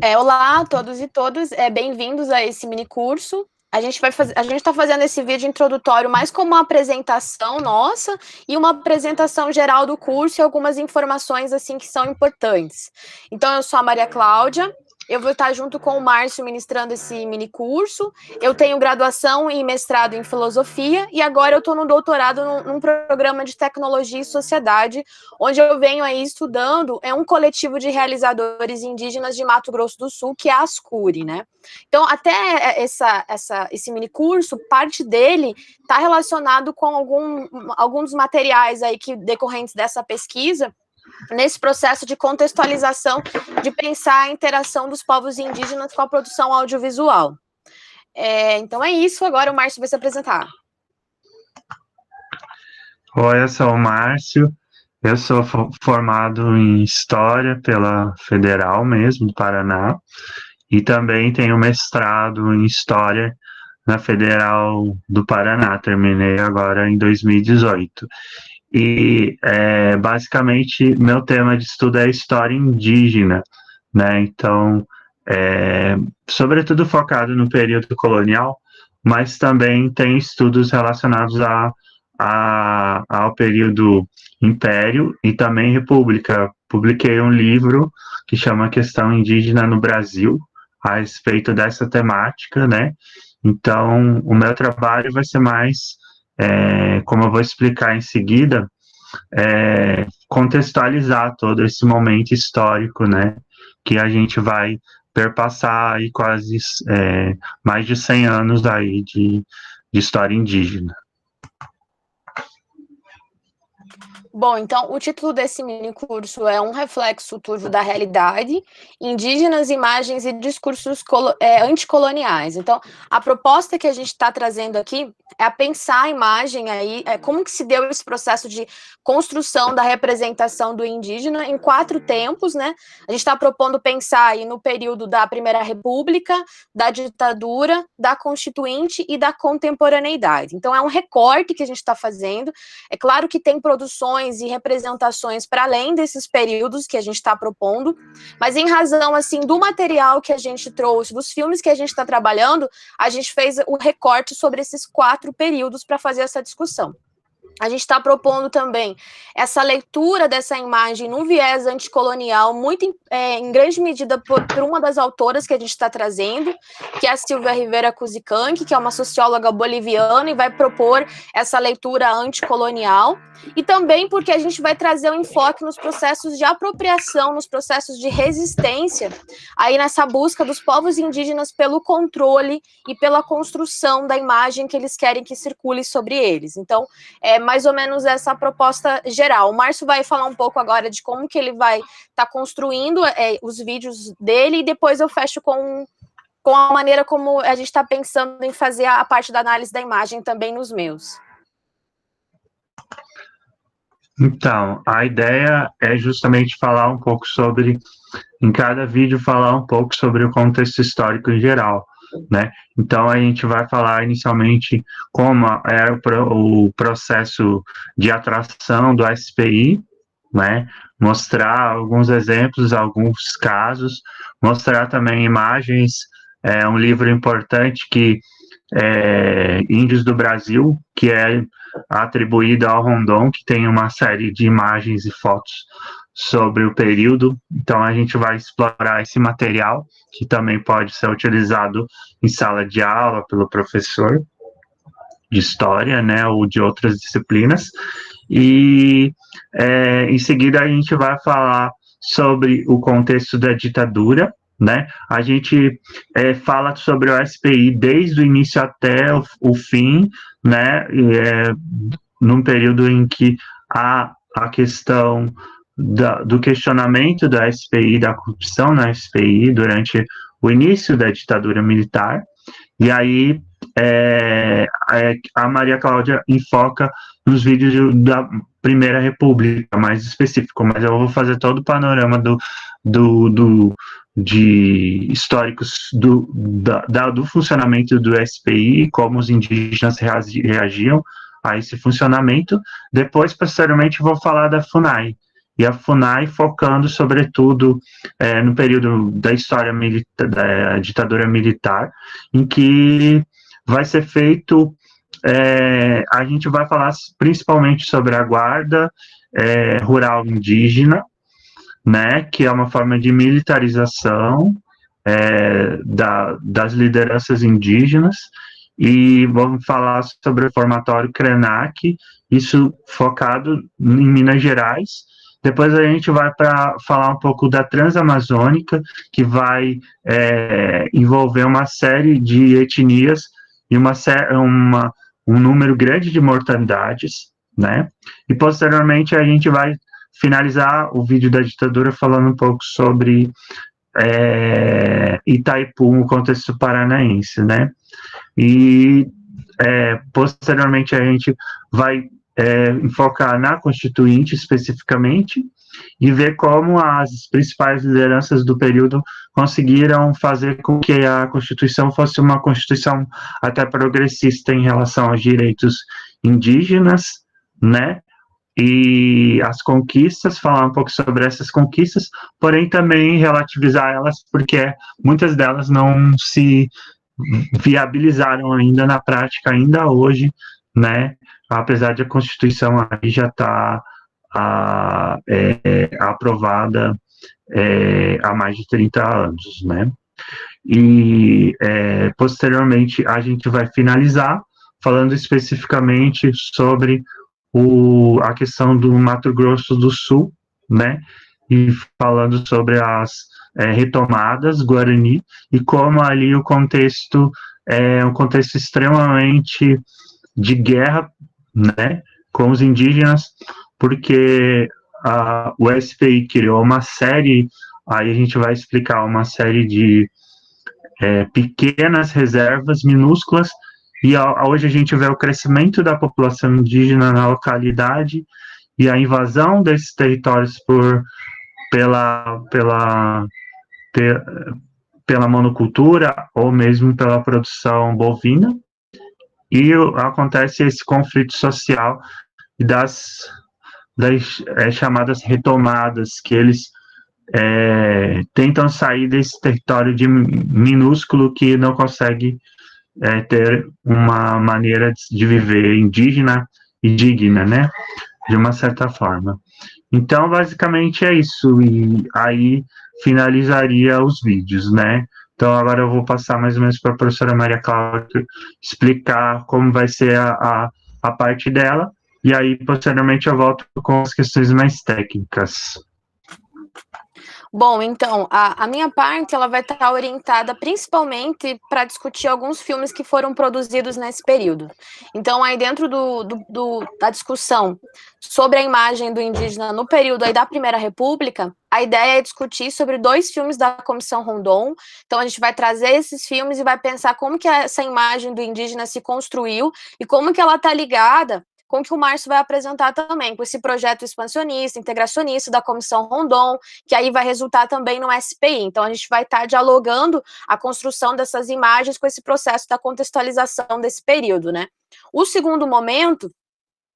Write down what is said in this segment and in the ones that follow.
Olá a todos e todas, bem-vindos a esse mini curso. A gente está fazendo esse vídeo introdutório mais como uma apresentação nossa e uma apresentação geral do curso e algumas informações assim que são importantes. Então, eu sou a Maria Cláudia. Eu vou estar junto com o Márcio ministrando esse mini curso. Eu tenho graduação e mestrado em filosofia e agora eu estou no doutorado num programa de tecnologia e sociedade, onde eu venho aí estudando um coletivo de realizadores indígenas de Mato Grosso do Sul, que é a Ascuri, né? Então, até esse mini curso, parte dele está relacionado com alguns materiais aí que decorrentes dessa pesquisa, nesse processo de contextualização, de pensar a interação dos povos indígenas com a produção audiovisual. Então é isso, agora o Márcio vai se apresentar. Oi, eu sou o Márcio, eu sou formado em História pela Federal mesmo, do Paraná, e também tenho mestrado em História na Federal do Paraná, terminei agora em 2018. E basicamente meu tema de estudo é História Indígena, né? Então, sobretudo focado no período colonial, mas também tem estudos relacionados ao período Império e também República. Publiquei um livro que chama Questão Indígena no Brasil, a respeito dessa temática, né? Então, o meu trabalho vai ser mais, como eu vou explicar em seguida, contextualizar todo esse momento histórico, né? Que a gente vai perpassar aí quase mais de 100 anos aí de história indígena. Bom, então o título desse mini curso é um reflexo turvo da realidade, indígenas, imagens e discursos anticoloniais. Então, a proposta que a gente está trazendo aqui é a pensar a imagem aí, como que se deu esse processo de construção da representação do indígena em 4 tempos, né? A gente está propondo pensar aí no período da Primeira República, da ditadura, da Constituinte e da contemporaneidade. Então, é um recorte que a gente está fazendo. É claro que tem produções e representações para além desses períodos que a gente está propondo, mas em razão assim do material que a gente trouxe, dos filmes que a gente está trabalhando, a gente fez o recorte sobre esses 4 períodos para fazer essa discussão. A gente está propondo também essa leitura dessa imagem num viés anticolonial, muito em grande medida por uma das autoras que a gente está trazendo, que é a Silvia Rivera Cusicanqui, que é uma socióloga boliviana e vai propor essa leitura anticolonial, e também porque a gente vai trazer um enfoque nos processos de apropriação, nos processos de resistência, aí nessa busca dos povos indígenas pelo controle e pela construção da imagem que eles querem que circule sobre eles. Então, mais ou menos essa proposta geral. O Márcio vai falar um pouco agora de como que ele vai estar construindo os vídeos dele, e depois eu fecho com a maneira como a gente está pensando em fazer a parte da análise da imagem também nos meus. Então, a ideia é justamente falar um pouco sobre, em cada vídeo, falar um pouco sobre o contexto histórico em geral, né? Então, a gente vai falar inicialmente como é o processo de atração do SPI, né? Mostrar alguns exemplos, alguns casos, mostrar também imagens, um livro importante que Índios do Brasil, que é atribuída ao Rondon, que tem uma série de imagens e fotos sobre o período. Então, a gente vai explorar esse material, que também pode ser utilizado em sala de aula pelo professor de história, né, ou de outras disciplinas. E, em seguida, a gente vai falar sobre o contexto da ditadura, né? A gente fala sobre o SPI desde o início até o fim, né? Num período em que há a questão do questionamento da SPI, da corrupção na SPI durante o início da ditadura militar, e aí a Maria Cláudia enfoca nos vídeos da Primeira República, mais específico, mas eu vou fazer todo o panorama de históricos do funcionamento do SPI, como os indígenas reagiam a esse funcionamento. Depois, posteriormente, vou falar da FUNAI. e a FUNAI focando, sobretudo, no período da história da ditadura militar, em que vai ser feito, a gente vai falar principalmente sobre a guarda rural indígena, né, que é uma forma de militarização das lideranças indígenas, e vamos falar sobre o formatório Krenak, isso focado em Minas Gerais. Depois a gente vai para falar um pouco da Transamazônica, que vai envolver uma série de etnias e um número grande de mortandades, né? E posteriormente a gente vai finalizar o vídeo da ditadura falando um pouco sobre Itaipu, no contexto paranaense, né? E posteriormente a gente vai enfocar na Constituinte especificamente e ver como as principais lideranças do período conseguiram fazer com que a Constituição fosse uma Constituição até progressista em relação aos direitos indígenas, né? E as conquistas, falar um pouco sobre essas conquistas, porém também relativizar elas, porque muitas delas não se viabilizaram ainda na prática, ainda hoje, né? Apesar de a Constituição aí já estar aprovada há mais de 30 anos, né? E posteriormente a gente vai finalizar falando especificamente sobre a questão do Mato Grosso do Sul, né? E falando sobre as retomadas Guarani e como ali o contexto é um contexto extremamente de guerra, né? Com os indígenas, porque o SPI criou uma série, aí a gente vai explicar uma série de pequenas reservas minúsculas, e hoje a gente vê o crescimento da população indígena na localidade e a invasão desses territórios pela monocultura ou mesmo pela produção bovina, e acontece esse conflito social das chamadas retomadas, que eles tentam sair desse território minúsculo que não consegue ter uma maneira de viver indígena e digna, né? De uma certa forma. Então, basicamente é isso. E aí finalizaria os vídeos, né? Então, agora eu vou passar mais ou menos para a professora Maria Cláudia explicar como vai ser a parte dela. E aí, posteriormente, eu volto com as questões mais técnicas. Bom, então, a minha parte ela vai estar orientada principalmente para discutir alguns filmes que foram produzidos nesse período. Então, aí dentro da discussão sobre a imagem do indígena no período aí da Primeira República, a ideia é discutir sobre 2 filmes da Comissão Rondon. Então, a gente vai trazer esses filmes e vai pensar como que essa imagem do indígena se construiu e como que ela está ligada com o que o Márcio vai apresentar também, com esse projeto expansionista, integracionista da Comissão Rondon, que aí vai resultar também no SPI. Então, a gente vai estar dialogando a construção dessas imagens com esse processo da contextualização desse período, né? O segundo momento,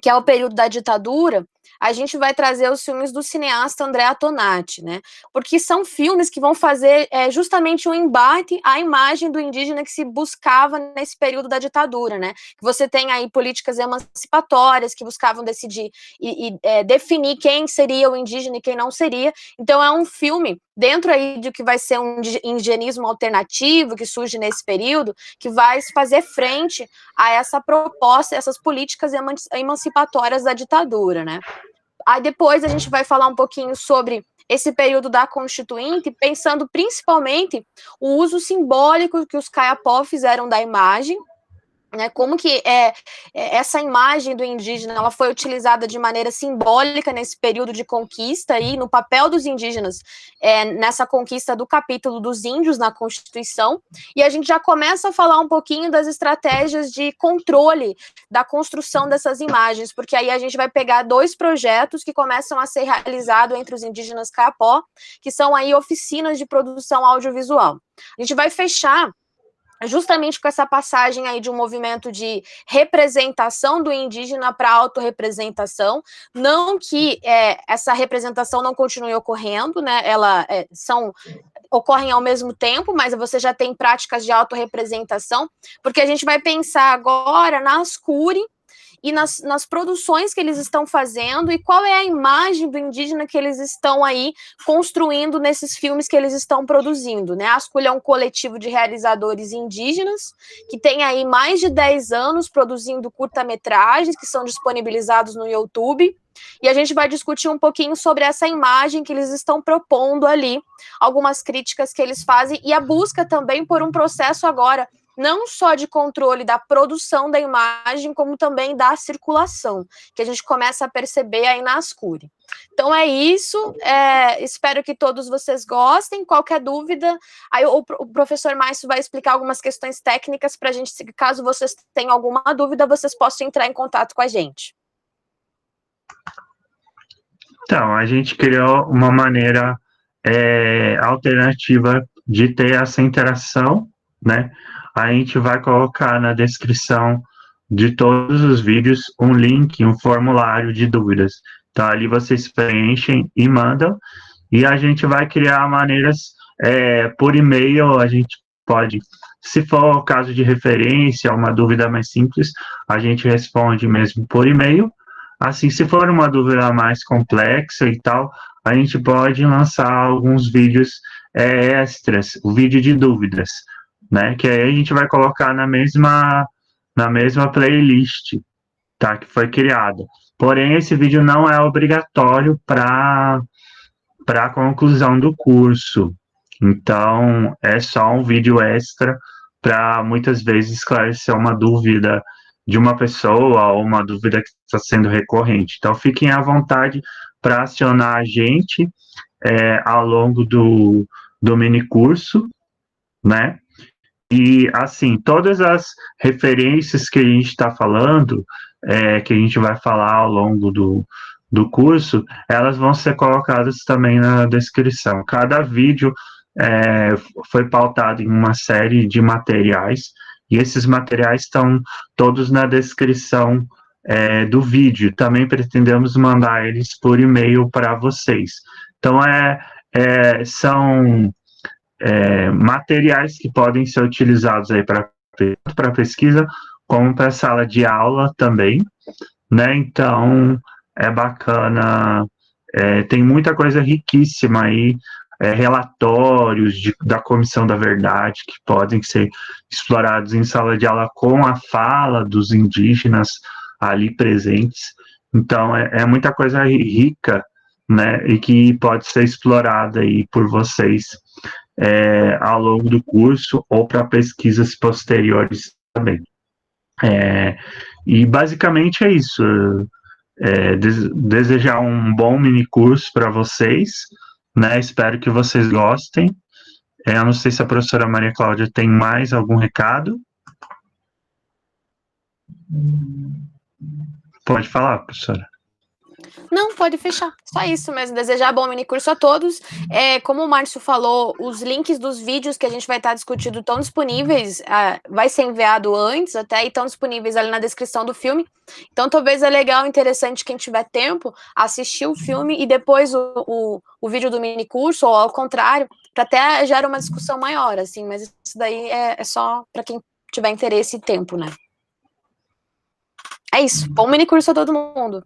que é o período da ditadura, a gente vai trazer os filmes do cineasta Andrea Tonati, né? Porque são filmes que vão fazer justamente um embate à imagem do indígena que se buscava nesse período da ditadura, né? Que você tem aí políticas emancipatórias que buscavam decidir e definir quem seria o indígena e quem não seria. Então é um filme dentro aí de que vai ser um indigenismo alternativo que surge nesse período, que vai fazer frente a essa proposta, essas políticas emancipatórias da ditadura, né? Aí depois a gente vai falar um pouquinho sobre esse período da Constituinte, pensando principalmente o uso simbólico que os Kayapó fizeram da imagem, né, como que essa imagem do indígena ela foi utilizada de maneira simbólica nesse período de conquista aí, no papel dos indígenas nessa conquista do capítulo dos índios na Constituição, e a gente já começa a falar um pouquinho das estratégias de controle da construção dessas imagens, porque aí a gente vai pegar 2 projetos que começam a ser realizados entre os indígenas Kayapó, que são aí oficinas de produção audiovisual. A gente vai fechar justamente com essa passagem aí de um movimento de representação do indígena para autorrepresentação, não que essa representação não continue ocorrendo, né? Ocorrem ao mesmo tempo, mas você já tem práticas de autorrepresentação, porque a gente vai pensar agora na Ascuri e nas produções que eles estão fazendo e qual é a imagem do indígena que eles estão aí construindo nesses filmes que eles estão produzindo, né? A Ascuri é um coletivo de realizadores indígenas que tem aí mais de 10 anos produzindo curta-metragens que são disponibilizados no YouTube, e a gente vai discutir um pouquinho sobre essa imagem que eles estão propondo ali, algumas críticas que eles fazem e a busca também por um processo agora não só de controle da produção da imagem, como também da circulação, que a gente começa a perceber aí na Ascuri. Então é isso, espero que todos vocês gostem. Qualquer dúvida, aí o professor Márcio vai explicar algumas questões técnicas para a gente, caso vocês tenham alguma dúvida, vocês possam entrar em contato com a gente. Então, a gente criou uma maneira alternativa de ter essa interação, né? A gente vai colocar na descrição de todos os vídeos um link, um formulário de dúvidas. Então, ali vocês preenchem e mandam, e a gente vai criar maneiras por e-mail, a gente pode, se for o caso de referência, uma dúvida mais simples, a gente responde mesmo por e-mail. Assim, se for uma dúvida mais complexa e tal, a gente pode lançar alguns vídeos extras, o vídeo de dúvidas, né? Que aí a gente vai colocar na mesma playlist, tá? Que foi criada. Porém, esse vídeo não é obrigatório para a conclusão do curso. Então, é só um vídeo extra para muitas vezes esclarecer uma dúvida de uma pessoa ou uma dúvida que está sendo recorrente. Então, fiquem à vontade para acionar a gente ao longo do mini curso, né? E, assim, todas as referências que a gente está falando, que a gente vai falar ao longo do curso, elas vão ser colocadas também na descrição. Cada vídeo foi pautado em uma série de materiais, e esses materiais estão todos na descrição do vídeo. Também pretendemos mandar eles por e-mail para vocês. Então, são materiais que podem ser utilizados aí para pesquisa, como para sala de aula também, né? Então, é bacana, tem muita coisa riquíssima aí, relatórios da Comissão da Verdade que podem ser explorados em sala de aula com a fala dos indígenas ali presentes. Então, é muita coisa rica, né? E que pode ser explorada aí por vocês ao longo do curso ou para pesquisas posteriores também. E basicamente é isso. Desejar um bom mini curso para vocês, né? Espero que vocês gostem. Eu não sei se a professora Maria Cláudia tem mais algum recado. Pode falar, professora. Não, pode fechar. Só isso mesmo. Desejar bom minicurso a todos. Como o Márcio falou, os links dos vídeos que a gente vai estar discutindo estão disponíveis. Vai ser enviado antes até, e estão disponíveis ali na descrição do filme. Então, talvez é legal, interessante, quem tiver tempo, assistir o filme e depois o vídeo do minicurso, ou ao contrário, para até gerar uma discussão maior, assim. Mas isso daí é só para quem tiver interesse e tempo, né? É isso. Bom minicurso a todo mundo.